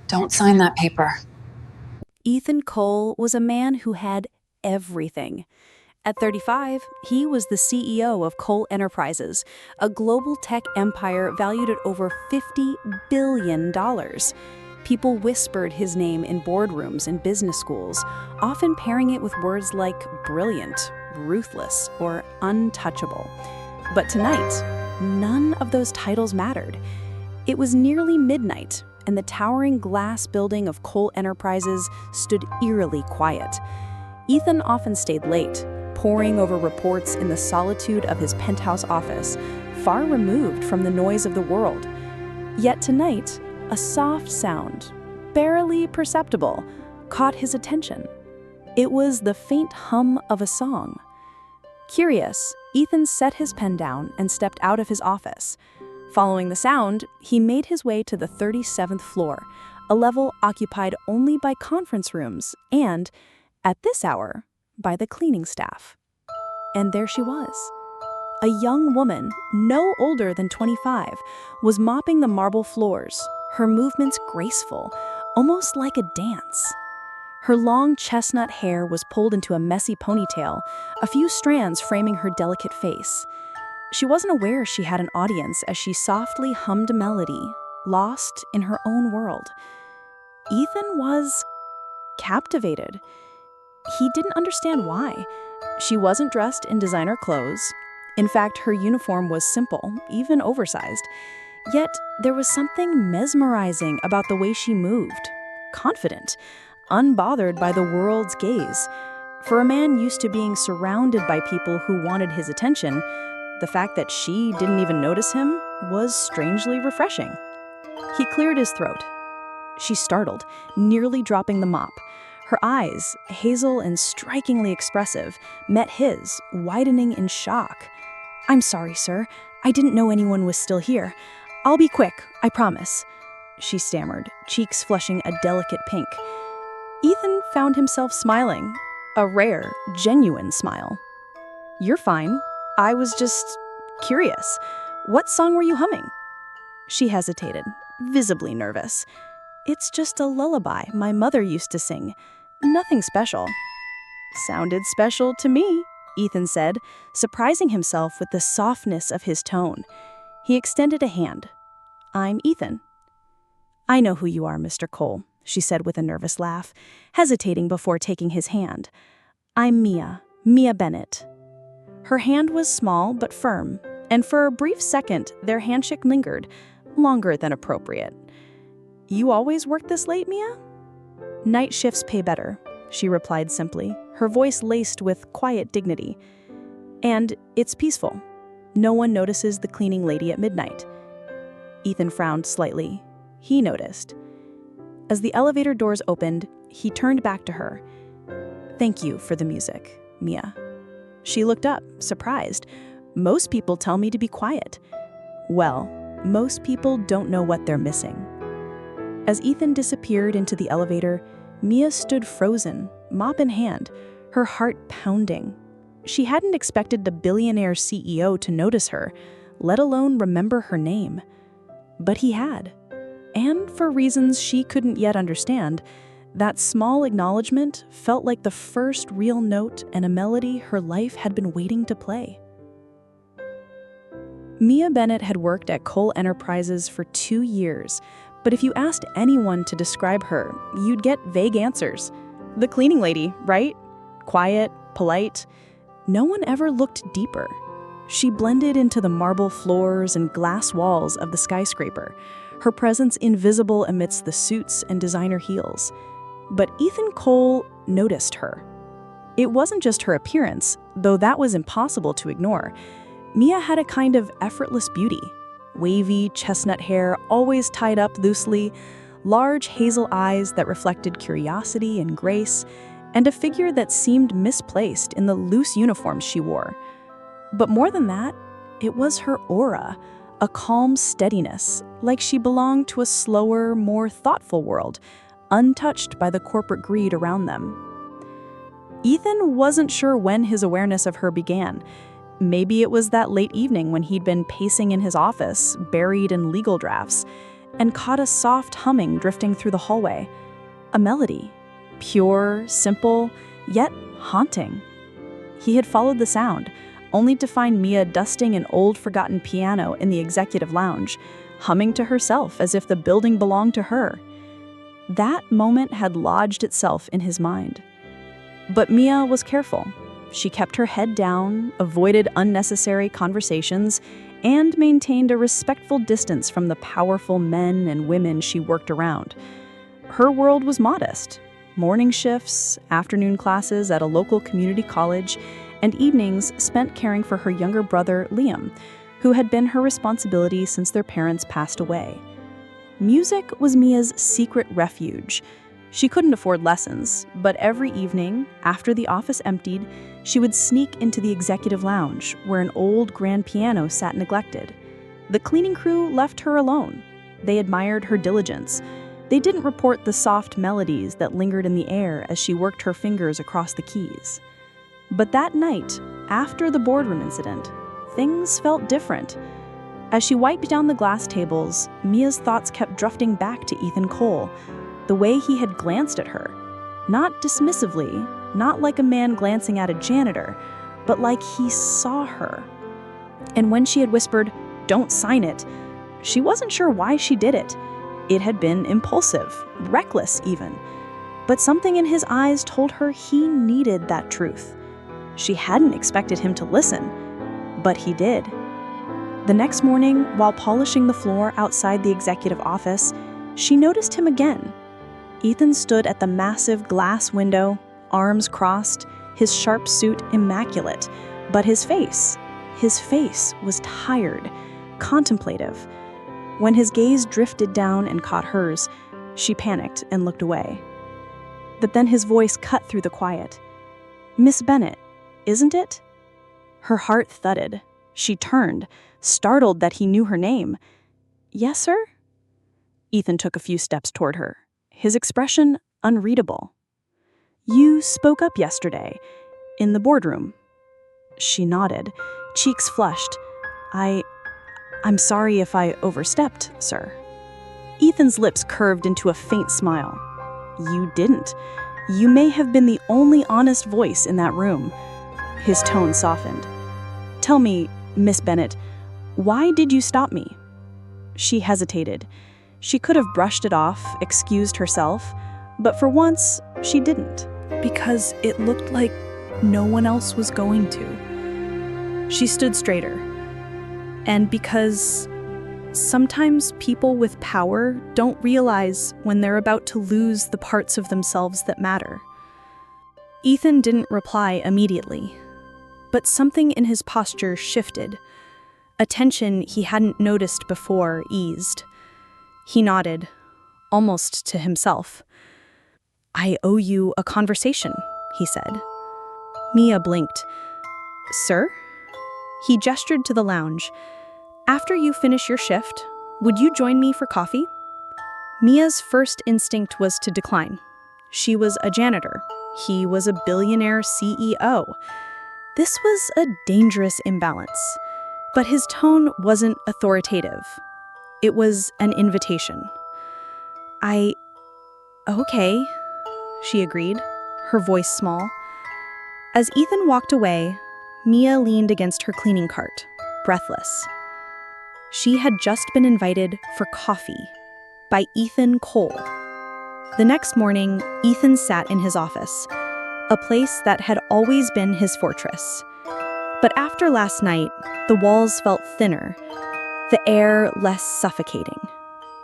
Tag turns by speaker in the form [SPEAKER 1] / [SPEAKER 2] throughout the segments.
[SPEAKER 1] Don't sign that paper.
[SPEAKER 2] Ethan Cole was a man who had everything. At 35, he was the CEO of Cole Enterprises, a global tech empire valued at over $50 billion. People whispered his name in boardrooms and business schools, often pairing it with words like brilliant, ruthless, or untouchable. But tonight, none of those titles mattered. It was nearly midnight, and the towering glass building of Cole Enterprises stood eerily quiet. Ethan often stayed late, poring over reports in the solitude of his penthouse office, far removed from the noise of the world. Yet tonight, a soft sound, barely perceptible, caught his attention. It was the faint hum of a song. Curious, Ethan set his pen down and stepped out of his office. Following the sound, he made his way to the 37th floor, a level occupied only by conference rooms and, at this hour, by the cleaning staff. And there she was. A young woman, no older than 25, was mopping the marble floors, her movements graceful, almost like a dance. Her long chestnut hair was pulled into a messy ponytail, a few strands framing her delicate face. She wasn't aware she had an audience as she softly hummed a melody, lost in her own world. Ethan was captivated. He didn't understand why. She wasn't dressed in designer clothes. In fact, her uniform was simple, even oversized. Yet, there was something mesmerizing about the way she moved. Confident, unbothered by the world's gaze. For a man used to being surrounded by people who wanted his attention, the fact that she didn't even notice him was strangely refreshing. He cleared his throat. She startled, nearly dropping the mop. Her eyes, hazel and strikingly expressive, met his, widening in shock. "I'm sorry, sir. I didn't know anyone was still here. I'll be quick, I promise," she stammered, cheeks flushing a delicate pink. Ethan found himself smiling, a rare, genuine smile. "You're fine. I was just curious. What song were you humming?" She hesitated, visibly nervous. "It's just a lullaby my mother used to sing. Nothing special." "Sounded special to me," Ethan said, surprising himself with the softness of his tone. He extended a hand. "I'm Ethan." "I know who you are, Mr. Cole," she said with a nervous laugh, hesitating before taking his hand. "I'm Mia Bennett." Her hand was small but firm, and for a brief second their handshake lingered, longer than appropriate. "You always work this late, Mia?" "Night shifts pay better," she replied simply, her voice laced with quiet dignity. "And it's peaceful. No one notices the cleaning lady at midnight." Ethan frowned slightly. He noticed. As the elevator doors opened, he turned back to her. "Thank you for the music, Mia." She looked up, surprised. "Most people tell me to be quiet." "Well, most people don't know what they're missing." As Ethan disappeared into the elevator, Mia stood frozen, mop in hand, her heart pounding. She hadn't expected the billionaire CEO to notice her, let alone remember her name. But he had. And for reasons she couldn't yet understand, that small acknowledgement felt like the first real note and a melody her life had been waiting to play. Mia Bennett had worked at Cole Enterprises for 2 years, but if you asked anyone to describe her, you'd get vague answers. The cleaning lady, right? Quiet, polite. No one ever looked deeper. She blended into the marble floors and glass walls of the skyscraper, her presence invisible amidst the suits and designer heels. But Ethan Cole noticed her. It wasn't just her appearance, though that was impossible to ignore. Mia had a kind of effortless beauty. Wavy, chestnut hair, always tied up loosely, large hazel eyes that reflected curiosity and grace, and a figure that seemed misplaced in the loose uniforms she wore. But more than that, it was her aura, a calm steadiness, like she belonged to a slower, more thoughtful world, untouched by the corporate greed around them. Ethan wasn't sure when his awareness of her began. Maybe it was that late evening when he'd been pacing in his office, buried in legal drafts, and caught a soft humming drifting through the hallway. A melody. Pure, simple, yet haunting. He had followed the sound, only to find Mia dusting an old forgotten piano in the executive lounge, humming to herself as if the building belonged to her. That moment had lodged itself in his mind. But Mia was careful. She kept her head down, avoided unnecessary conversations, and maintained a respectful distance from the powerful men and women she worked around. Her world was modest. Morning shifts, afternoon classes at a local community college, and evenings spent caring for her younger brother, Liam, who had been her responsibility since their parents passed away. Music was Mia's secret refuge. She couldn't afford lessons, but every evening, after the office emptied, she would sneak into the executive lounge, where an old grand piano sat neglected. The cleaning crew left her alone. They admired her diligence. They didn't report the soft melodies that lingered in the air as she worked her fingers across the keys. But that night, after the boardroom incident, things felt different. As she wiped down the glass tables, Mia's thoughts kept drifting back to Ethan Cole, the way he had glanced at her. Not dismissively, not like a man glancing at a janitor, but like he saw her. And when she had whispered, "Don't sign it," she wasn't sure why she did it. It had been impulsive, reckless even. But something in his eyes told her he needed that truth. She hadn't expected him to listen, but he did. The next morning, while polishing the floor outside the executive office, she noticed him again. Ethan stood at the massive glass window, arms crossed, his sharp suit immaculate, but his face was tired, contemplative. When his gaze drifted down and caught hers, she panicked and looked away. But then his voice cut through the quiet. "Miss Bennett, isn't it?" Her heart thudded. She turned, startled that he knew her name. "Yes, sir?" Ethan took a few steps toward her, his expression unreadable. "You spoke up yesterday, in the boardroom." She nodded, cheeks flushed. I'm sorry if I overstepped, sir." Ethan's lips curved into a faint smile. "You didn't. You may have been the only honest voice in that room." His tone softened. "Tell me, Miss Bennett, why did you stop me?" She hesitated. She could have brushed it off, excused herself, but for once, she didn't. Because it looked like no one else was going to. She stood straighter. And because sometimes people with power don't realize when they're about to lose the parts of themselves that matter. Ethan didn't reply immediately, but something in his posture shifted. A tension he hadn't noticed before eased. He nodded, almost to himself. "I owe you a conversation," he said. Mia blinked. "Sir?" He gestured to the lounge. "After you finish your shift, would you join me for coffee?" Mia's first instinct was to decline. She was a janitor. He was a billionaire CEO. This was a dangerous imbalance. But his tone wasn't authoritative. It was an invitation. Okay, she agreed, her voice small. As Ethan walked away, Mia leaned against her cleaning cart, breathless. She had just been invited for coffee by Ethan Cole. The next morning, Ethan sat in his office, a place that had always been his fortress. But after last night, the walls felt thinner, the air less suffocating.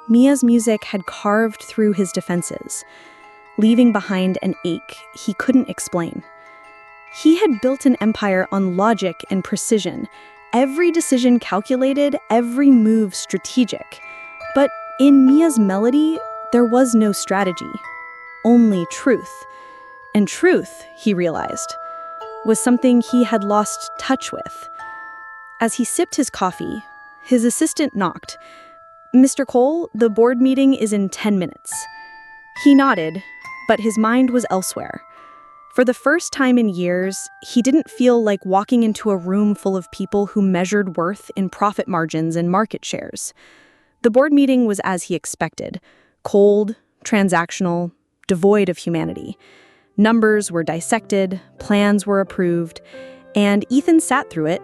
[SPEAKER 2] Mia's music had carved through his defenses, leaving behind an ache he couldn't explain. He had built an empire on logic and precision, every decision calculated, every move strategic. But in Mia's melody, there was no strategy, only truth. And truth, he realized, was something he had lost touch with. As he sipped his coffee, his assistant knocked. "Mr. Cole, the board meeting is in 10 minutes. He nodded, but his mind was elsewhere. For the first time in years, he didn't feel like walking into a room full of people who measured worth in profit margins and market shares. The board meeting was as he expected: cold, transactional, devoid of humanity. Numbers were dissected, plans were approved, and Ethan sat through it,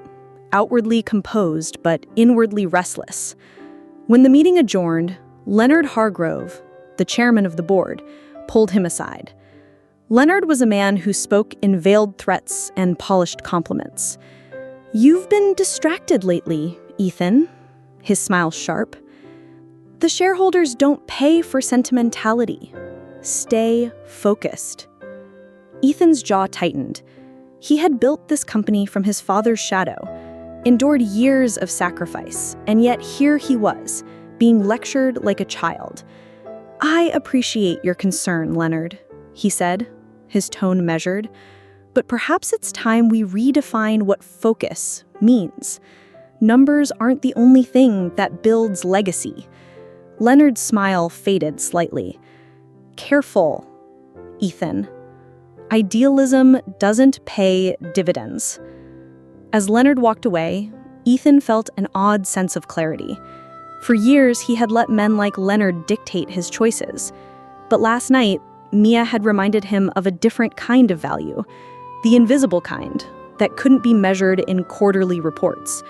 [SPEAKER 2] outwardly composed but inwardly restless. When the meeting adjourned, Leonard Hargrove, the chairman of the board, pulled him aside. Leonard was a man who spoke in veiled threats and polished compliments. "You've been distracted lately, Ethan," his smile sharp. "The shareholders don't pay for sentimentality. Stay focused." Ethan's jaw tightened. He had built this company from his father's shadow, endured years of sacrifice, and yet here he was, being lectured like a child. "I appreciate your concern, Leonard," he said, his tone measured, "but perhaps it's time we redefine what focus means. Numbers aren't the only thing that builds legacy." Leonard's smile faded slightly. "Careful, Ethan. Idealism doesn't pay dividends." As Leonard walked away, Ethan felt an odd sense of clarity. For years, he had let men like Leonard dictate his choices. But last night, Mia had reminded him of a different kind of value, the invisible kind, that couldn't be measured in quarterly reports.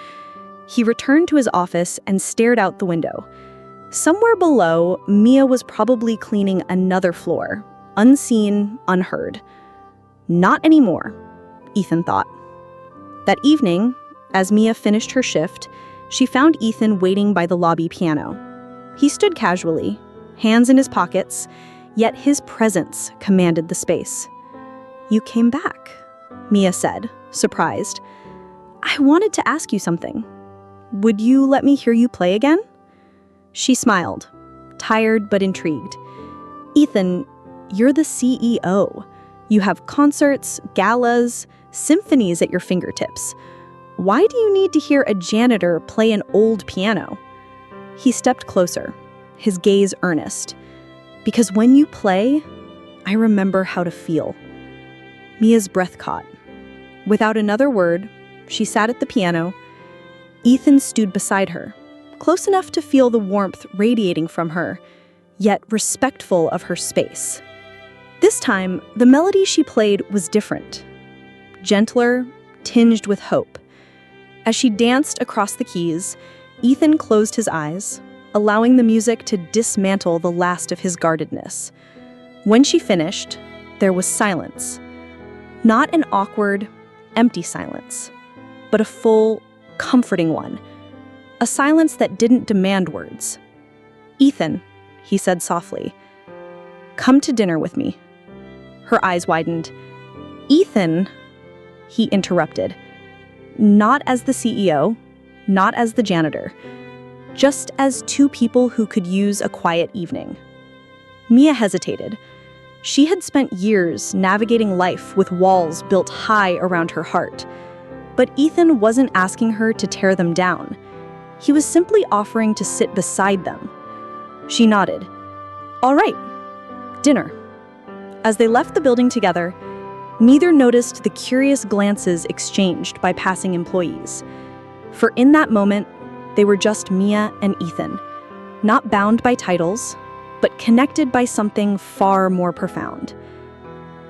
[SPEAKER 2] He returned to his office and stared out the window. Somewhere below, Mia was probably cleaning another floor, unseen, unheard. Not anymore, Ethan thought. That evening, as Mia finished her shift, she found Ethan waiting by the lobby piano. He stood casually, hands in his pockets, yet his presence commanded the space. "You came back," Mia said, surprised. "I wanted to ask you something. Would you let me hear you play again?" She smiled, tired but intrigued. "Ethan, you're the CEO. You have concerts, galas, symphonies at your fingertips. Why do you need to hear a janitor play an old piano?" He stepped closer, his gaze earnest. "Because when you play, I remember how to feel." Mia's breath caught. Without another word, she sat at the piano. Ethan stood beside her, close enough to feel the warmth radiating from her, yet respectful of her space. This time, the melody she played was different. Gentler, tinged with hope. As she danced across the keys, Ethan closed his eyes, allowing the music to dismantle the last of his guardedness. When she finished, there was silence. Not an awkward, empty silence, but a full, comforting one. A silence that didn't demand words. "Ethan," he said softly, "come to dinner with me." Her eyes widened. "Ethan," he interrupted. Not as the CEO, not as the janitor, just as two people who could use a quiet evening. Mia hesitated. She had spent years navigating life with walls built high around her heart. But Ethan wasn't asking her to tear them down. He was simply offering to sit beside them. She nodded. "All right, dinner." As they left the building together, neither noticed the curious glances exchanged by passing employees. For in that moment, they were just Mia and Ethan, not bound by titles, but connected by something far more profound.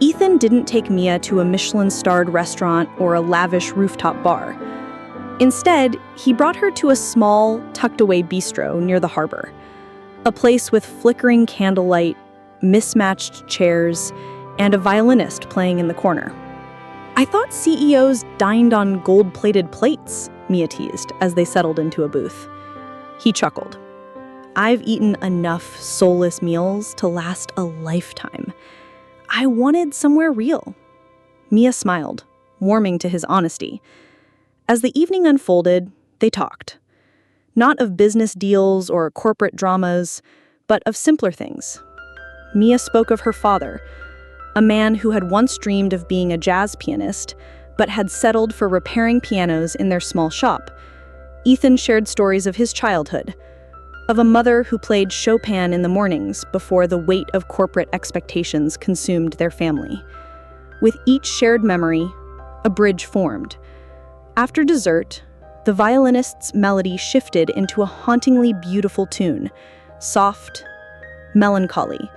[SPEAKER 2] Ethan didn't take Mia to a Michelin-starred restaurant or a lavish rooftop bar. Instead, he brought her to a small, tucked-away bistro near the harbor, a place with flickering candlelight, mismatched chairs, and a violinist playing in the corner. "I thought CEOs dined on gold-plated plates," Mia teased as they settled into a booth. He chuckled. "I've eaten enough soulless meals to last a lifetime. I wanted somewhere real." Mia smiled, warming to his honesty. As the evening unfolded, they talked. Not of business deals or corporate dramas, but of simpler things. Mia spoke of her father, a man who had once dreamed of being a jazz pianist, but had settled for repairing pianos in their small shop. Ethan shared stories of his childhood, of a mother who played Chopin in the mornings before the weight of corporate expectations consumed their family. With each shared memory, a bridge formed. After dessert, the violinist's melody shifted into a hauntingly beautiful tune, soft, melancholy,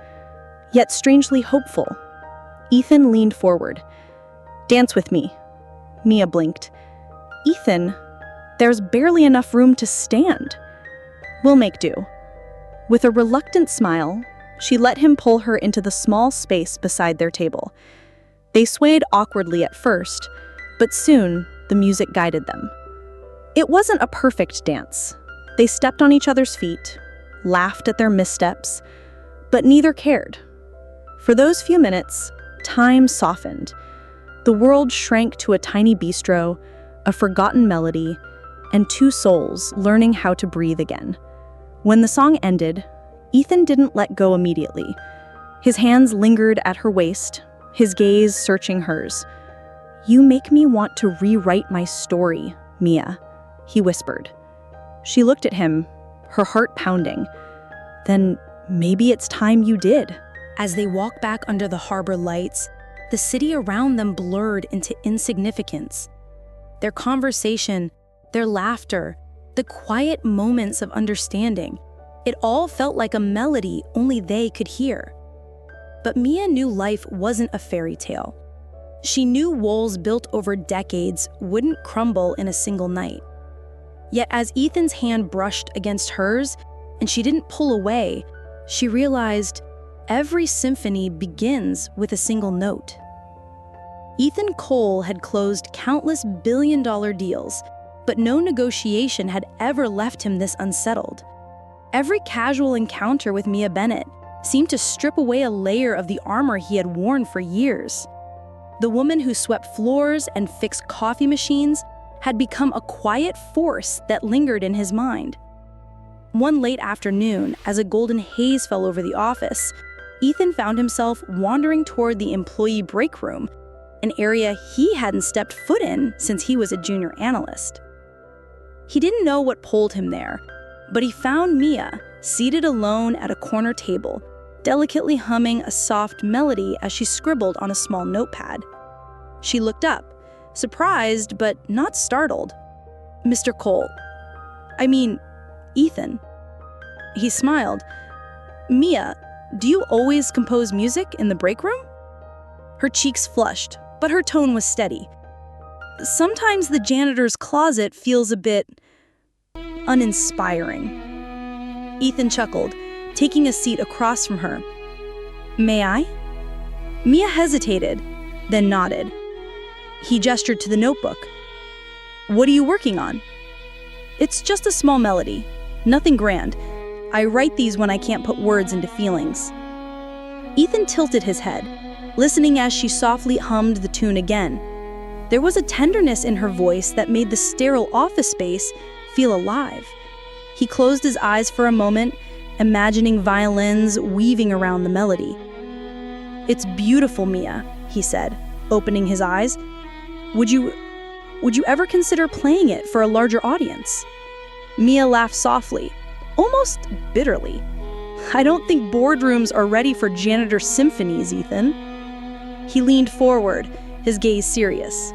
[SPEAKER 2] yet strangely hopeful. Ethan leaned forward. "Dance with me." Mia blinked. "Ethan, there's barely enough room to stand." "We'll make do." With a reluctant smile, she let him pull her into the small space beside their table. They swayed awkwardly at first, but soon the music guided them. It wasn't a perfect dance. They stepped on each other's feet, laughed at their missteps, but neither cared. For those few minutes, time softened. The world shrank to a tiny bistro, a forgotten melody, and two souls learning how to breathe again. When the song ended, Ethan didn't let go immediately. His hands lingered at her waist, his gaze searching hers. "You make me want to rewrite my story, Mia," he whispered. She looked at him, her heart pounding. "Then maybe it's time you did." As they walked back under the harbor lights, the city around them blurred into insignificance. Their conversation, their laughter, the quiet moments of understanding, it all felt like a melody only they could hear. But Mia knew life wasn't a fairy tale. She knew walls built over decades wouldn't crumble in a single night. Yet as Ethan's hand brushed against hers, and she didn't pull away, she realized every symphony begins with a single note. Ethan Cole had closed countless billion-dollar deals, but no negotiation had ever left him this unsettled. Every casual encounter with Mia Bennett seemed to strip away a layer of the armor he had worn for years. The woman who swept floors and fixed coffee machines had become a quiet force that lingered in his mind. One late afternoon, as a golden haze fell over the office, Ethan found himself wandering toward the employee break room, an area he hadn't stepped foot in since he was a junior analyst. He didn't know what pulled him there, but he found Mia seated alone at a corner table, delicately humming a soft melody as she scribbled on a small notepad. She looked up, surprised but not startled. "Mr. Cole. Ethan." He smiled. "Mia, do you always compose music in the break room?" Her cheeks flushed, but her tone was steady. "Sometimes the janitor's closet feels a bit uninspiring." Ethan chuckled, taking a seat across from her. "May I?" Mia hesitated, then nodded. He gestured to the notebook. "What are you working on?" "It's just a small melody. Nothing grand. I write these when I can't put words into feelings." Ethan tilted his head, listening as she softly hummed the tune again. There was a tenderness in her voice that made the sterile office space feel alive. He closed his eyes for a moment, imagining violins weaving around the melody. "It's beautiful, Mia," he said, opening his eyes. Would you ever consider playing it for a larger audience?" Mia laughed softly, almost bitterly. "I don't think boardrooms are ready for janitor symphonies, Ethan." He leaned forward, his gaze serious.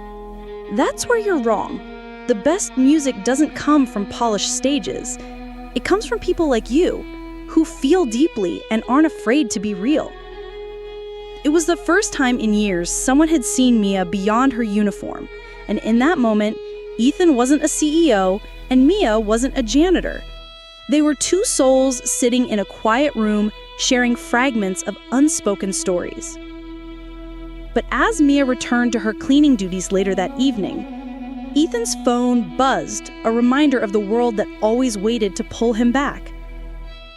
[SPEAKER 2] "That's where you're wrong. The best music doesn't come from polished stages. It comes from people like you, who feel deeply and aren't afraid to be real." It was the first time in years someone had seen Mia beyond her uniform, and in that moment, Ethan wasn't a CEO and Mia wasn't a janitor. They were two souls sitting in a quiet room, sharing fragments of unspoken stories. But as Mia returned to her cleaning duties later that evening, Ethan's phone buzzed, a reminder of the world that always waited to pull him back.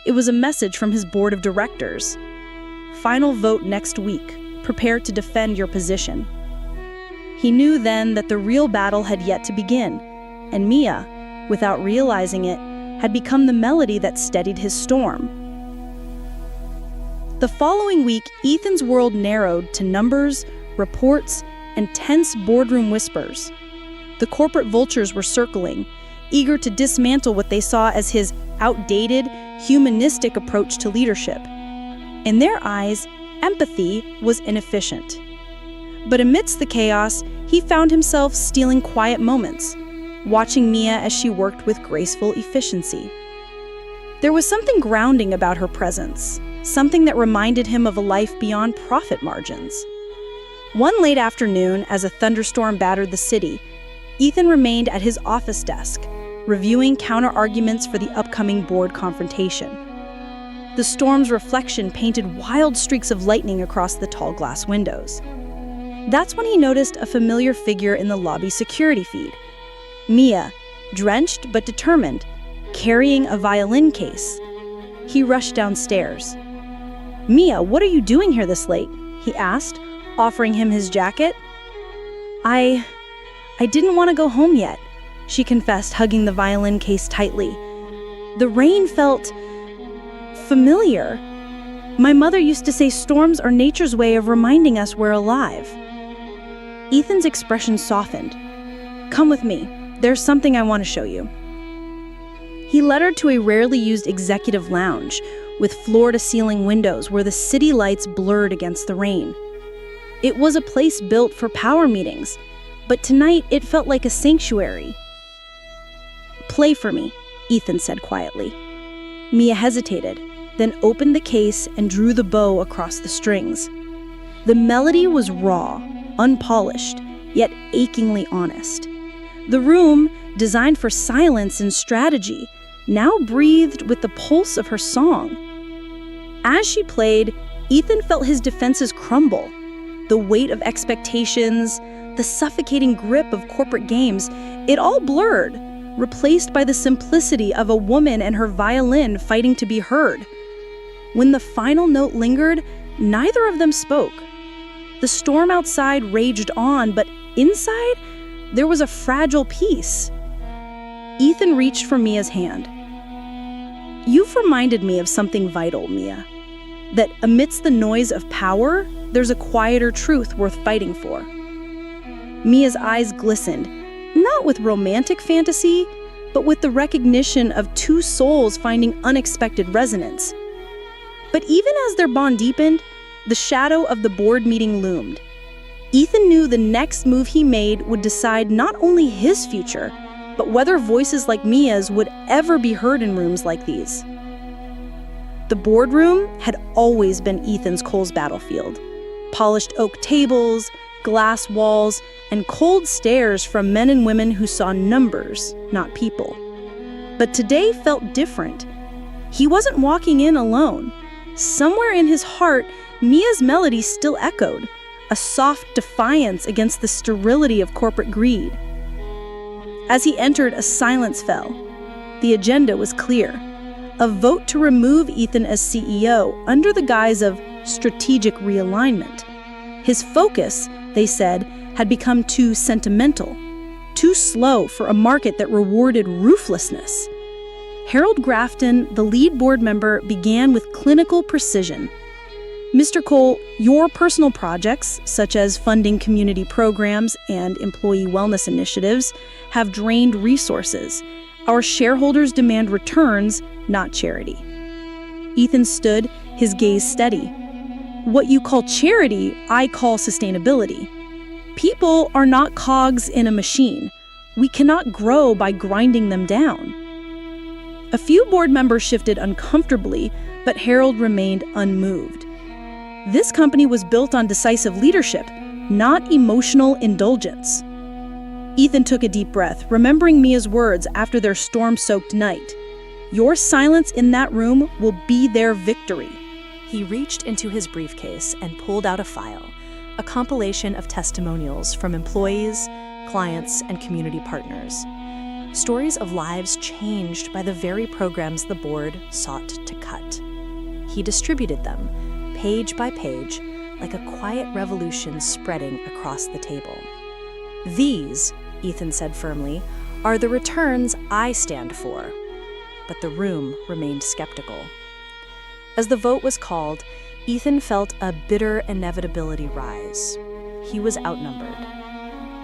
[SPEAKER 2] It was a message from his board of directors. "Final vote next week. Prepare to defend your position." He knew then that the real battle had yet to begin, and Mia, without realizing it, had become the melody that steadied his storm. The following week, Ethan's world narrowed to numbers, reports, and tense boardroom whispers. The corporate vultures were circling, eager to dismantle what they saw as his outdated, humanistic approach to leadership. In their eyes, empathy was inefficient. But amidst the chaos, he found himself stealing quiet moments, watching Mia as she worked with graceful efficiency. There was something grounding about her presence, something that reminded him of a life beyond profit margins. One late afternoon, as a thunderstorm battered the city, Ethan remained at his office desk, reviewing counter-arguments for the upcoming board confrontation. The storm's reflection painted wild streaks of lightning across the tall glass windows. That's when he noticed a familiar figure in the lobby security feed. Mia, drenched but determined, carrying a violin case. He rushed downstairs. "Mia, what are you doing here this late?" he asked, offering him his jacket. I didn't want to go home yet," she confessed, hugging the violin case tightly. "The rain felt familiar. My mother used to say storms are nature's way of reminding us we're alive." Ethan's expression softened. "Come with me. There's something I want to show you." He led her to a rarely used executive lounge with floor-to-ceiling windows where the city lights blurred against the rain. It was a place built for power meetings, but tonight it felt like a sanctuary. "Play for me," Ethan said quietly. Mia hesitated, then opened the case and drew the bow across the strings. The melody was raw, unpolished, yet achingly honest. The room, designed for silence and strategy, now breathed with the pulse of her song. As she played, Ethan felt his defenses crumble. The weight of expectations, the suffocating grip of corporate games, it all blurred, replaced by the simplicity of a woman and her violin fighting to be heard. When the final note lingered, neither of them spoke. The storm outside raged on, but inside, there was a fragile peace. Ethan reached for Mia's hand. "You've reminded me of something vital, Mia. That amidst the noise of power, there's a quieter truth worth fighting for." Mia's eyes glistened, not with romantic fantasy, but with the recognition of two souls finding unexpected resonance. But even as their bond deepened, the shadow of the board meeting loomed. Ethan knew the next move he made would decide not only his future, but whether voices like Mia's would ever be heard in rooms like these. The boardroom had always been Ethan Cole's battlefield. Polished oak tables, glass walls, and cold stares from men and women who saw numbers, not people. But today felt different. He wasn't walking in alone. Somewhere in his heart, Mia's melody still echoed, a soft defiance against the sterility of corporate greed. As he entered, a silence fell. The agenda was clear: a vote to remove Ethan as CEO under the guise of strategic realignment. His focus, they said, had become too sentimental, too slow for a market that rewarded ruthlessness. Harold Grafton, the lead board member, began with clinical precision. "Mr. Cole, your personal projects, such as funding community programs and employee wellness initiatives, have drained resources. Our shareholders demand returns, not charity." Ethan stood, his gaze steady. "What you call charity, I call sustainability. People are not cogs in a machine. We cannot grow by grinding them down." A few board members shifted uncomfortably, but Harold remained unmoved. This company was built on decisive leadership, not emotional indulgence. Ethan took a deep breath, remembering Mia's words after their storm-soaked night. "Your silence in that room will be their victory." He reached into his briefcase and pulled out a file, a compilation of testimonials from employees, clients, and community partners. Stories of lives changed by the very programs the board sought to cut. He distributed them, page by page, like a quiet revolution spreading across the table. "These," Ethan said firmly, "are the returns I stand for." But the room remained skeptical. As the vote was called, Ethan felt a bitter inevitability rise. He was outnumbered.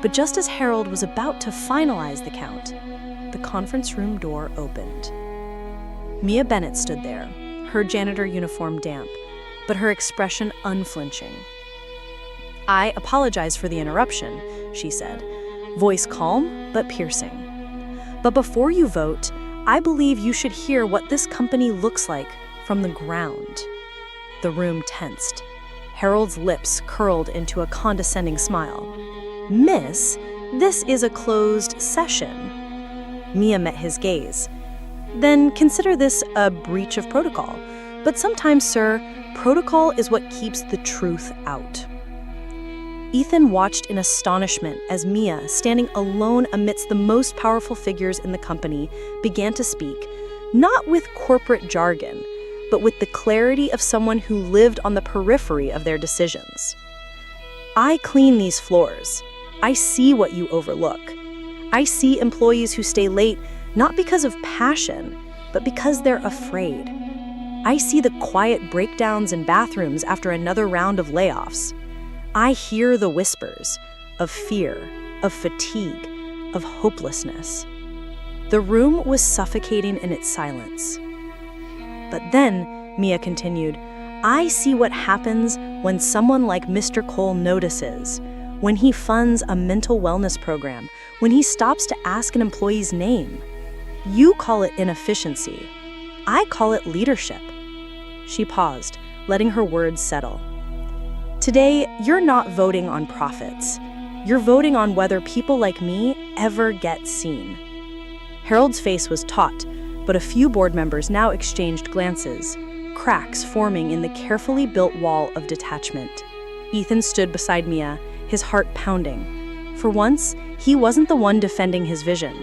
[SPEAKER 2] But just as Harold was about to finalize the count, the conference room door opened. Mia Bennett stood there, her janitor uniform damp, but her expression unflinching. "I apologize for the interruption," she said, voice calm but piercing. "But before you vote, I believe you should hear what this company looks like from the ground." The room tensed. Harold's lips curled into a condescending smile. "Miss, this is a closed session." Mia met his gaze. "Then consider this a breach of protocol. But sometimes, sir, protocol is what keeps the truth out." Ethan watched in astonishment as Mia, standing alone amidst the most powerful figures in the company, began to speak, not with corporate jargon, but with the clarity of someone who lived on the periphery of their decisions. "I clean these floors. I see what you overlook. I see employees who stay late not because of passion, but because they're afraid. I see the quiet breakdowns in bathrooms after another round of layoffs. I hear the whispers of fear, of fatigue, of hopelessness." The room was suffocating in its silence. "But then," Mia continued, "I see what happens when someone like Mr. Cole notices, when he funds a mental wellness program, when he stops to ask an employee's name. You call it inefficiency. I call it leadership." She paused, letting her words settle. "Today, you're not voting on profits. You're voting on whether people like me ever get seen." Harold's face was taut, but a few board members now exchanged glances, cracks forming in the carefully built wall of detachment. Ethan stood beside Mia, his heart pounding. For once, he wasn't the one defending his vision.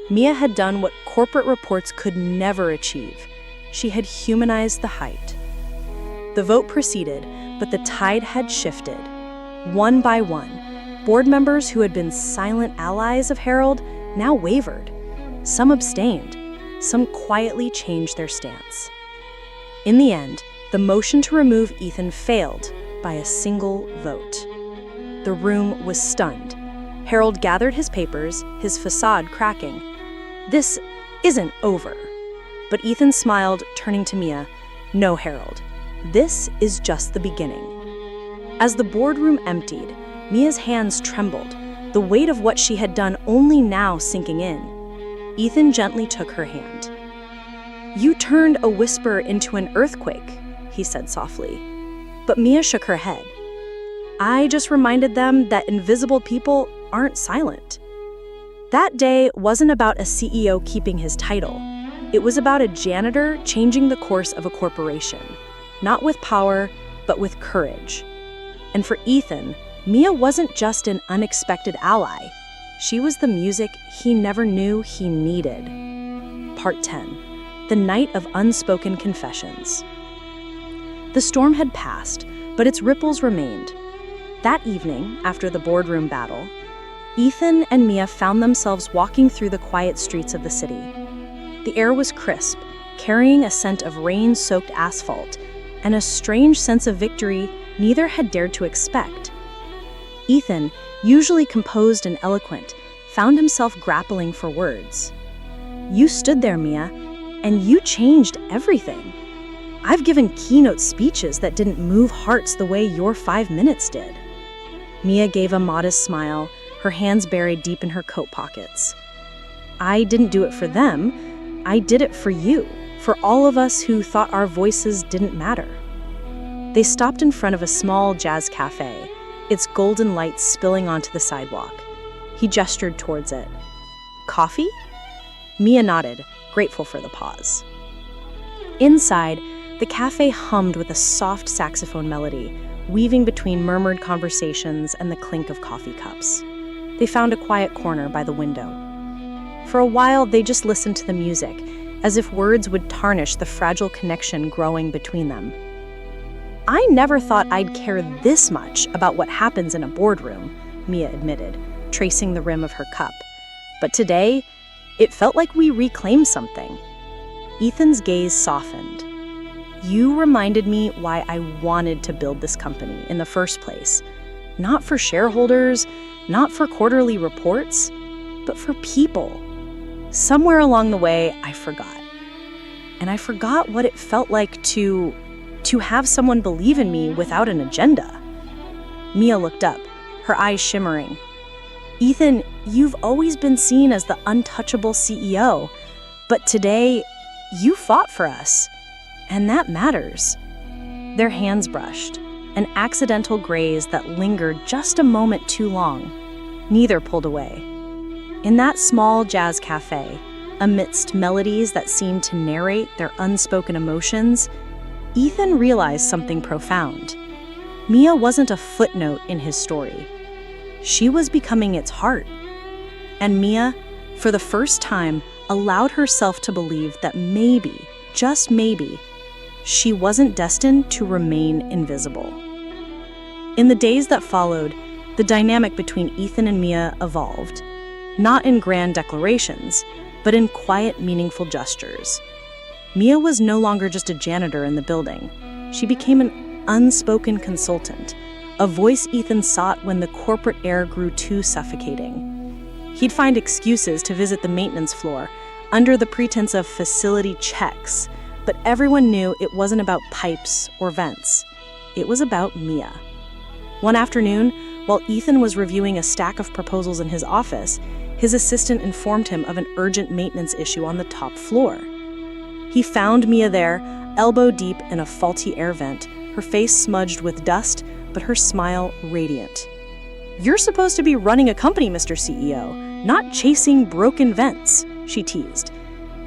[SPEAKER 2] Mia had done what corporate reports could never achieve. She had humanized the height. The vote proceeded, but the tide had shifted. One by one, board members who had been silent allies of Harold now wavered. Some abstained. Some quietly changed their stance. In the end, the motion to remove Ethan failed by a single vote. The room was stunned. Harold gathered his papers, his facade cracking. "This isn't over." But Ethan smiled, turning to Mia. "No, Harold. This is just the beginning." As the boardroom emptied, Mia's hands trembled, the weight of what she had done only now sinking in. Ethan gently took her hand. "You turned a whisper into an earthquake," he said softly. But Mia shook her head. "I just reminded them that invisible people aren't silent." That day wasn't about a CEO keeping his title. It was about a janitor changing the course of a corporation. Not with power, but with courage. And for Ethan, Mia wasn't just an unexpected ally. She was the music he never knew he needed. Part 10. The Night of Unspoken Confessions. The storm had passed, but its ripples remained. That evening, after the boardroom battle, Ethan and Mia found themselves walking through the quiet streets of the city. The air was crisp, carrying a scent of rain-soaked asphalt, and a strange sense of victory neither had dared to expect. Ethan, usually composed and eloquent, found himself grappling for words. "You stood there, Mia, and you changed everything. I've given keynote speeches that didn't move hearts the way your 5 minutes did." Mia gave a modest smile, her hands buried deep in her coat pockets. "I didn't do it for them. I did it for you, for all of us who thought our voices didn't matter." They stopped in front of a small jazz cafe, its golden light spilling onto the sidewalk. He gestured towards it. "Coffee?" Mia nodded, grateful for the pause. Inside, the cafe hummed with a soft saxophone melody, weaving between murmured conversations and the clink of coffee cups. They found a quiet corner by the window. For a while, they just listened to the music, as if words would tarnish the fragile connection growing between them. "I never thought I'd care this much about what happens in a boardroom," Mia admitted, tracing the rim of her cup. "But today, it felt like we reclaimed something." Ethan's gaze softened. "You reminded me why I wanted to build this company in the first place. Not for shareholders, not for quarterly reports, but for people. Somewhere along the way, I forgot. And I forgot what it felt like to have someone believe in me without an agenda." Mia looked up, her eyes shimmering. "Ethan, you've always been seen as the untouchable CEO, but today, you fought for us, and that matters." Their hands brushed, an accidental graze that lingered just a moment too long. Neither pulled away. In that small jazz cafe, amidst melodies that seemed to narrate their unspoken emotions, Ethan realized something profound. Mia wasn't a footnote in his story. She was becoming its heart. And Mia, for the first time, allowed herself to believe that maybe, just maybe, she wasn't destined to remain invisible. In the days that followed, the dynamic between Ethan and Mia evolved, not in grand declarations, but in quiet, meaningful gestures. Mia was no longer just a janitor in the building. She became an unspoken consultant, a voice Ethan sought when the corporate air grew too suffocating. He'd find excuses to visit the maintenance floor under the pretense of facility checks, but everyone knew it wasn't about pipes or vents. It was about Mia. One afternoon, while Ethan was reviewing a stack of proposals in his office, his assistant informed him of an urgent maintenance issue on the top floor. He found Mia there, elbow deep in a faulty air vent, her face smudged with dust, but her smile radiant. "You're supposed to be running a company, Mr. CEO, not chasing broken vents," she teased.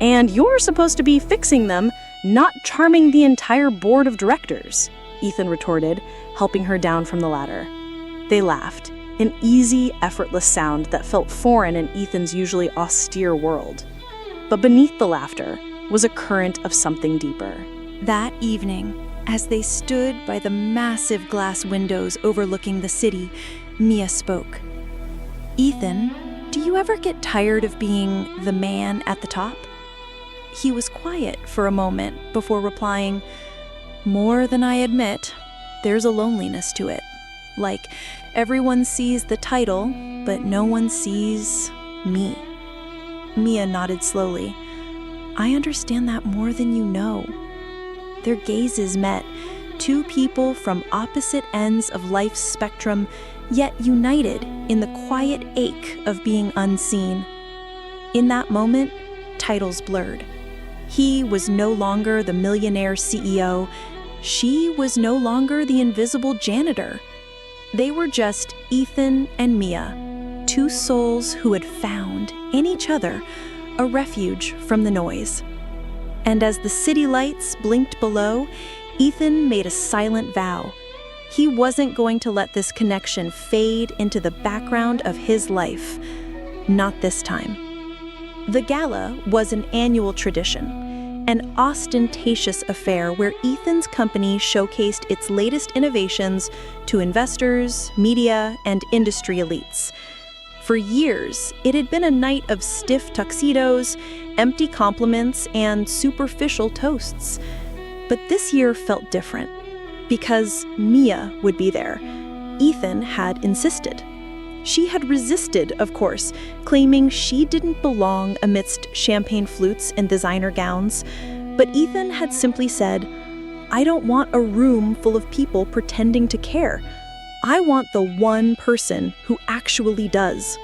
[SPEAKER 2] "And you're supposed to be fixing them, not charming the entire board of directors," Ethan retorted, helping her down from the ladder. They laughed, an easy, effortless sound that felt foreign in Ethan's usually austere world. But beneath the laughter was a current of something deeper.
[SPEAKER 1] That evening, as they stood by the massive glass windows overlooking the city, Mia spoke. "Ethan, do you ever get tired of being the man at the top?" He was quiet for a moment before replying, "More than I admit, there's a loneliness to it. Like, everyone sees the title, but no one sees me." Mia nodded slowly. "I understand that more than you know." Their gazes met, two people from opposite ends of life's spectrum, yet united in the quiet ache of being unseen. In that moment, titles blurred. He was no longer the millionaire CEO. She was no longer the invisible janitor. They were just Ethan and Mia, two souls who had found, in each other, a refuge from the noise. And as the city lights blinked below, Ethan made a silent vow. He wasn't going to let this connection fade into the background of his life. Not this time. The gala was an annual tradition, an ostentatious affair where Ethan's company showcased its latest innovations to investors, media, and industry elites. For years, it had been a night of stiff tuxedos, empty compliments, and superficial toasts. But this year felt different, because Mia would be there. Ethan had insisted. She had resisted, of course, claiming she didn't belong amidst champagne flutes and designer gowns. But Ethan had simply said, "I don't want a room full of people pretending to care. I want the one person who actually does."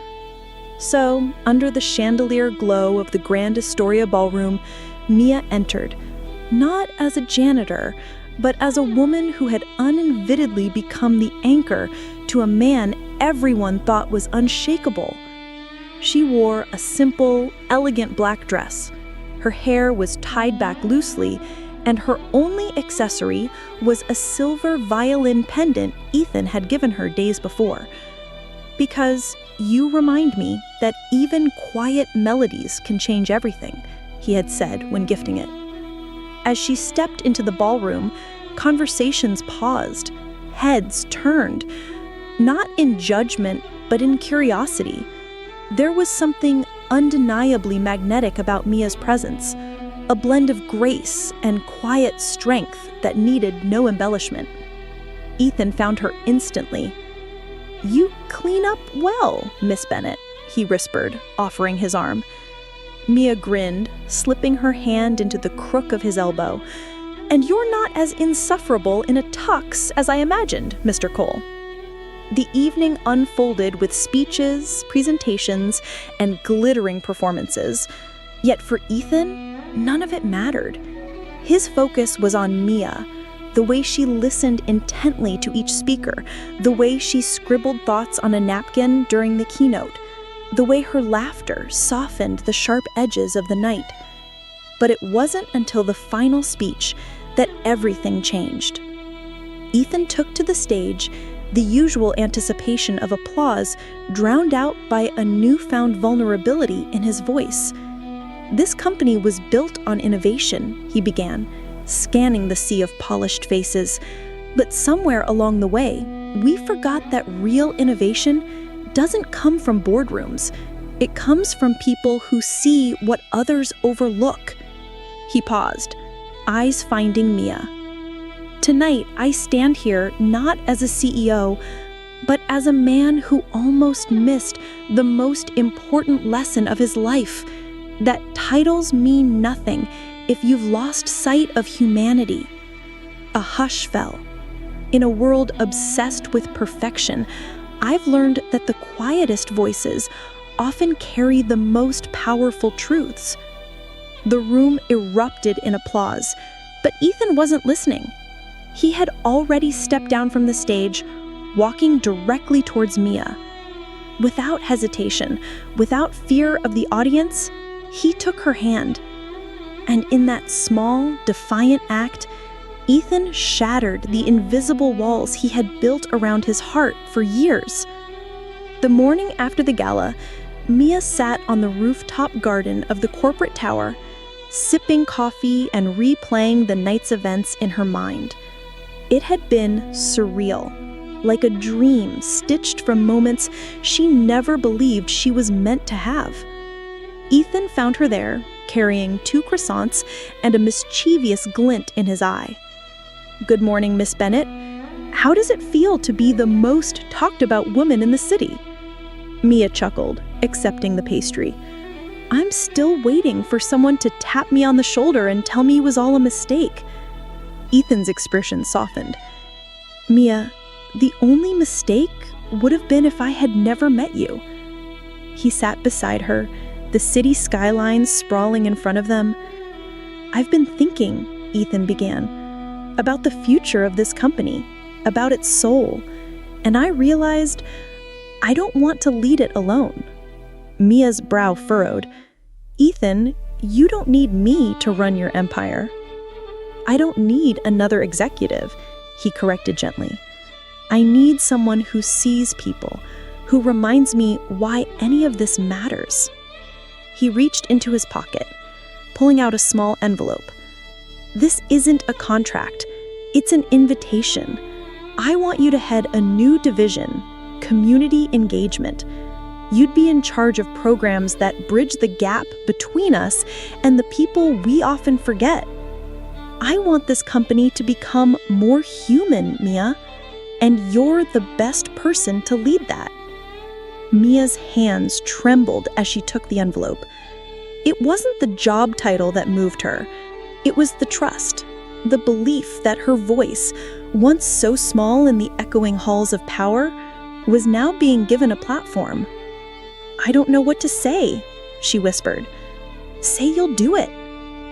[SPEAKER 1] So, under the chandelier glow of the Grand Astoria ballroom, Mia entered, not as a janitor, but as a woman who had uninvitedly become the anchor to a man everyone thought was unshakable. She wore a simple, elegant black dress. Her hair was tied back loosely, and her only accessory was a silver violin pendant Ethan had given her days before. "Because you remind me that even quiet melodies can change everything," he had said when gifting it. As she stepped into the ballroom, conversations paused, heads turned, not in judgment, but in curiosity. There was something undeniably magnetic about Mia's presence, a blend of grace and quiet strength that needed no embellishment. Ethan found her instantly. "You clean up well, Miss Bennett," he whispered, offering his arm. Mia grinned, slipping her hand into the crook of his elbow. "And you're not as insufferable in a tux as I imagined, Mr. Cole." The evening unfolded with speeches, presentations, and glittering performances. Yet for Ethan, none of it mattered. His focus was on Mia, the way she listened intently to each speaker, the way she scribbled thoughts on a napkin during the keynote, the way her laughter softened the sharp edges of the night. But it wasn't until the final speech that everything changed. Ethan took to the stage, the usual anticipation of applause drowned out by a newfound vulnerability in his voice. This company was built on innovation, he began, scanning the sea of polished faces. But somewhere along the way, we forgot that real innovation doesn't come from boardrooms. It comes from people who see what others overlook. He paused, eyes finding Mia. Tonight, I stand here not as a CEO, but as a man who almost missed the most important lesson of his life, that titles mean nothing if you've lost sight of humanity. A hush fell. In a world obsessed with perfection, I've learned that the quietest voices often carry the most powerful truths. The room erupted in applause, but Ethan wasn't listening. He had already stepped down from the stage, walking directly towards Mia. Without hesitation, without fear of the audience, he took her hand. And in that small, defiant act, Ethan shattered the invisible walls he had built around his heart for years. The morning after the gala, Mia sat on the rooftop garden of the corporate tower, sipping coffee and replaying the night's events in her mind. It had been surreal, like a dream stitched from moments she never believed she was meant to have. Ethan found her there, carrying 2 croissants and a mischievous glint in his eye. "Good morning, Miss Bennett. How does it feel to be the most talked about woman in the city?" Mia chuckled, accepting the pastry. "I'm still waiting for someone to tap me on the shoulder and tell me it was all a mistake." Ethan's expression softened. "Mia, the only mistake would have been if I had never met you." He sat beside her, the city skyline sprawling in front of them. "I've been thinking," Ethan began, "about the future of this company, about its soul, and I realized I don't want to lead it alone." Mia's brow furrowed. "Ethan, you don't need me to run your empire." "I don't need another executive," he corrected gently. "I need someone who sees people, who reminds me why any of this matters." He reached into his pocket, pulling out a small envelope. "This isn't a contract. It's an invitation. I want you to head a new division, community engagement. You'd be in charge of programs that bridge the gap between us and the people we often forget. I want this company to become more human, Mia, and you're the best person to lead that." Mia's hands trembled as she took the envelope. It wasn't the job title that moved her. It was the trust, the belief that her voice, once so small in the echoing halls of power, was now being given a platform. "I don't know what to say," she whispered. "Say you'll do it.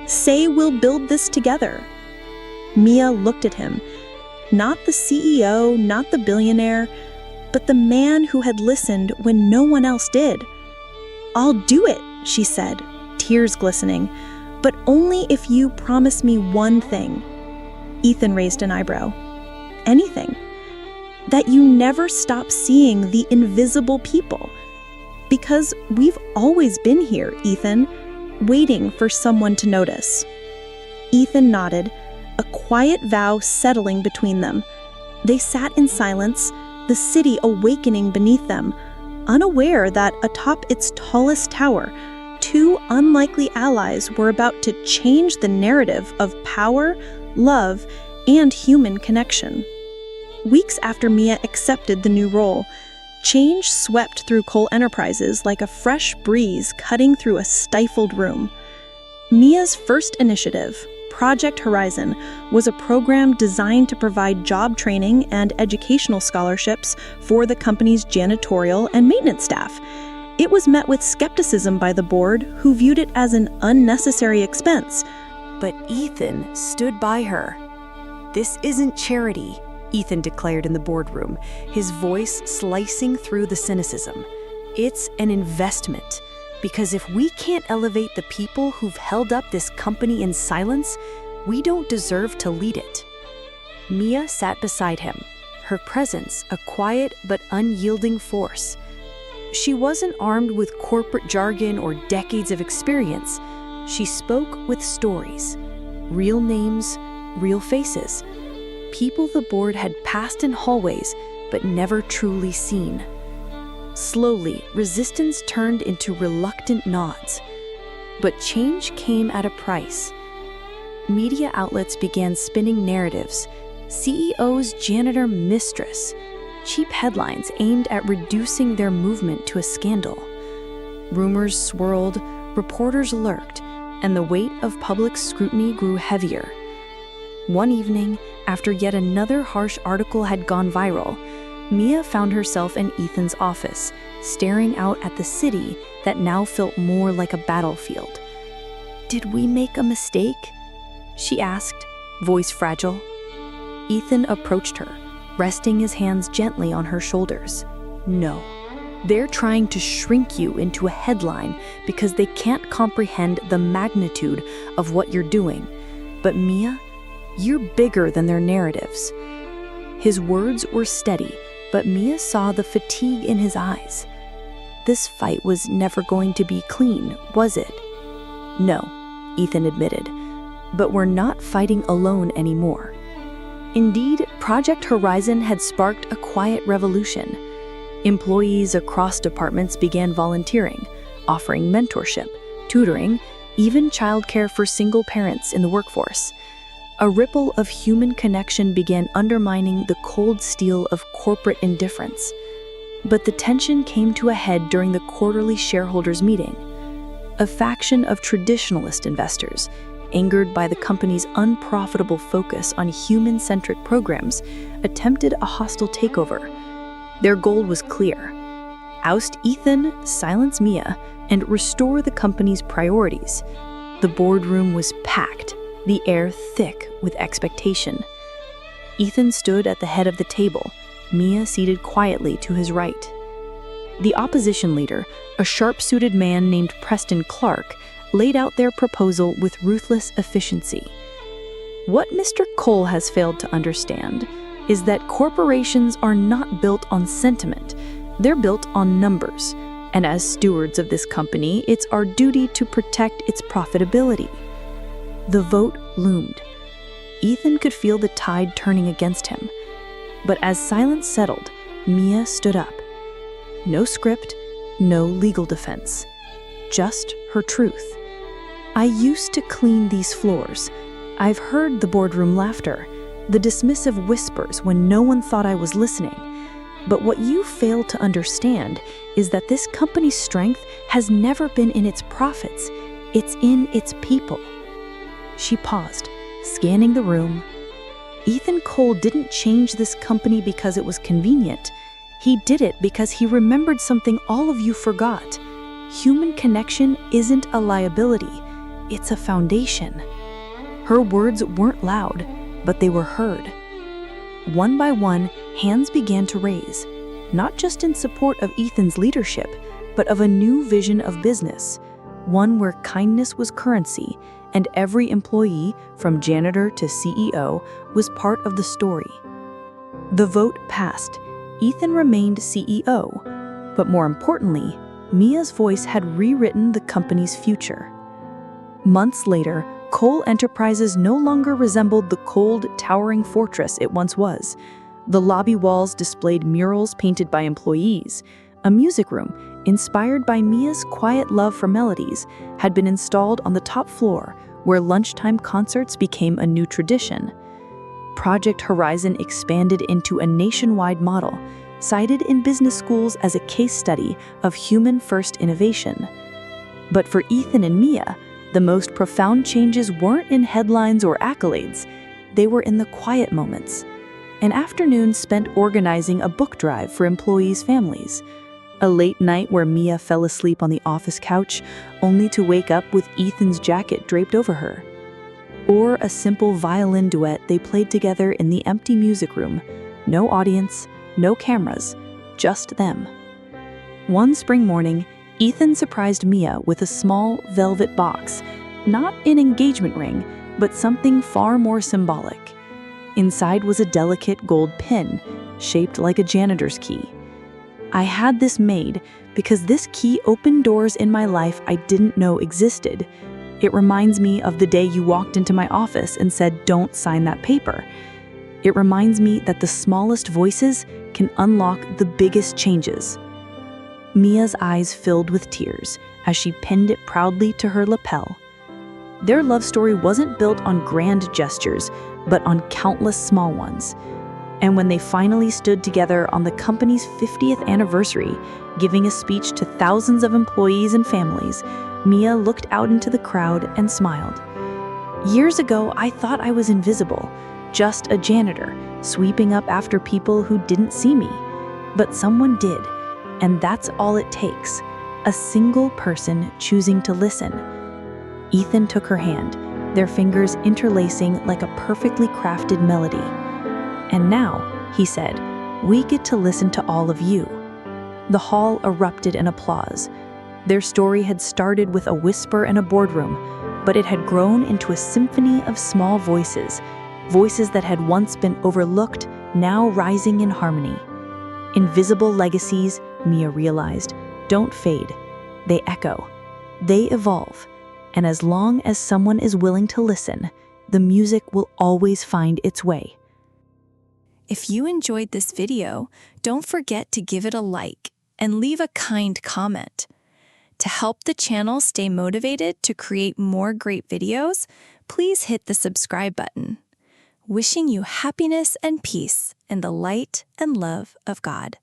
[SPEAKER 1] Say we'll build this together." Mia looked at him, not the CEO, not the billionaire, but the man who had listened when no one else did. "I'll do it," she said, tears glistening, "but only if you promise me one thing." Ethan raised an eyebrow. "Anything. That you never stop seeing the invisible people. Because we've always been here, Ethan, waiting for someone to notice." Ethan nodded, a quiet vow settling between them. They sat in silence, the city awakening beneath them, unaware that atop its tallest tower, 2 unlikely allies were about to change the narrative of power, love, and human connection. Weeks after Mia accepted the new role, change swept through Cole Enterprises like a fresh breeze cutting through a stifled room. Mia's first initiative,
[SPEAKER 3] Project Horizon was a program designed to provide job training and educational scholarships for the company's janitorial and maintenance staff. It was met with skepticism by the board, who viewed it as an unnecessary expense.
[SPEAKER 2] But Ethan stood by her. "This isn't charity," Ethan declared in the boardroom, his voice slicing through the cynicism. "It's an investment. Because if we can't elevate the people who've held up this company in silence, we don't deserve to lead it." Mia sat beside him, her presence a quiet but unyielding force. She wasn't armed with corporate jargon or decades of experience. She spoke with stories, real names, real faces, people the board had passed in hallways but never truly seen. Slowly, resistance turned into reluctant nods. But change came at a price. Media outlets began spinning narratives. CEO's janitor mistress. Cheap headlines aimed at reducing their movement to a scandal. Rumors swirled, reporters lurked, and the weight of public scrutiny grew heavier. One evening, after yet another harsh article had gone viral, Mia found herself in Ethan's office, staring out at the city that now felt more like a battlefield. "Did we make a mistake?" she asked, voice fragile. Ethan approached her, resting his hands gently on her shoulders. "No. They're trying to shrink you into a headline because they can't comprehend the magnitude of what you're doing. But Mia, you're bigger than their narratives." His words were steady, but Mia saw the fatigue in his eyes. This fight was never going to be clean, was it? "No," Ethan admitted, "but we're not fighting alone anymore." Indeed, Project Horizon had sparked a quiet revolution. Employees across departments began volunteering, offering mentorship, tutoring, even childcare for single parents in the workforce. A ripple of human connection began undermining the cold steel of corporate indifference. But the tension came to a head during the quarterly shareholders' meeting. A faction of traditionalist investors, angered by the company's unprofitable focus on human-centric programs, attempted a hostile takeover. Their goal was clear: oust Ethan, silence Mia, and restore the company's priorities. The boardroom was packed, the air thick with expectation. Ethan stood at the head of the table, Mia seated quietly to his right. The opposition leader, a sharp-suited man named Preston Clark, laid out their proposal with ruthless efficiency. What Mr. Cole has failed to understand is that corporations are not built on sentiment, they're built on numbers, and as stewards of this company, it's our duty to protect its profitability. The vote loomed. Ethan could feel the tide turning against him. But as silence settled, Mia stood up. No script, no legal defense. Just her truth. "I used to clean these floors. I've heard the boardroom laughter, the dismissive whispers when no one thought I was listening. But what you fail to understand is that this company's strength has never been in its profits. It's in its people." She paused, scanning the room. Ethan Cole didn't change this company because it was convenient. He did it because he remembered something all of you forgot. Human connection isn't a liability, it's a foundation. Her words weren't loud, but they were heard. One by one, hands began to raise, not just in support of Ethan's leadership, but of a new vision of business, one where kindness was currency, and every employee, from janitor to CEO, was part of the story. The vote passed. Ethan remained CEO, but more importantly, Mia's voice had rewritten the company's future. Months later, Cole Enterprises no longer resembled the cold, towering fortress it once was. The lobby walls displayed murals painted by employees. A music room, inspired by Mia's quiet love for melodies, had been installed on the top floor, where lunchtime concerts became a new tradition. Project Horizon expanded into a nationwide model, cited in business schools as a case study of human-first innovation. But for Ethan and Mia, The most profound changes weren't in headlines or accolades. They were in the quiet moments. An afternoon spent organizing a book drive for employees' families. A late night where Mia fell asleep on the office couch, only to wake up with Ethan's jacket draped over her. Or a simple violin duet they played together in the empty music room. No audience, no cameras, just them. One spring morning, Ethan surprised Mia with a small velvet box, not an engagement ring, but something far more symbolic. Inside was a delicate gold pin, shaped like a janitor's key. I had this made because this key opened doors in my life I didn't know existed. It reminds me of the day you walked into my office and said, "Don't sign that paper." It reminds me that the smallest voices can unlock the biggest changes. Mia's eyes filled with tears as she pinned it proudly to her lapel. Their love story wasn't built on grand gestures, but on countless small ones. And when they finally stood together on the company's 50th anniversary, giving a speech to thousands of employees and families, Mia looked out into the crowd and smiled. Years ago, I thought I was invisible, just a janitor, sweeping up after people who didn't see me. But someone did, and that's all it takes, a single person choosing to listen. Ethan took her hand, their fingers interlacing like a perfectly crafted melody. "And now," he said, "we get to listen to all of you." The hall erupted in applause. Their story had started with a whisper in a boardroom, but it had grown into a symphony of small voices, voices that had once been overlooked, now rising in harmony. Invisible legacies, Mia realized, don't fade. They echo. They evolve. And as long as someone is willing to listen, the music will always find its way.
[SPEAKER 1] If you enjoyed this video, don't forget to give it a like and leave a kind comment. To help the channel stay motivated to create more great videos, please hit the subscribe button. Wishing you happiness and peace in the light and love of God.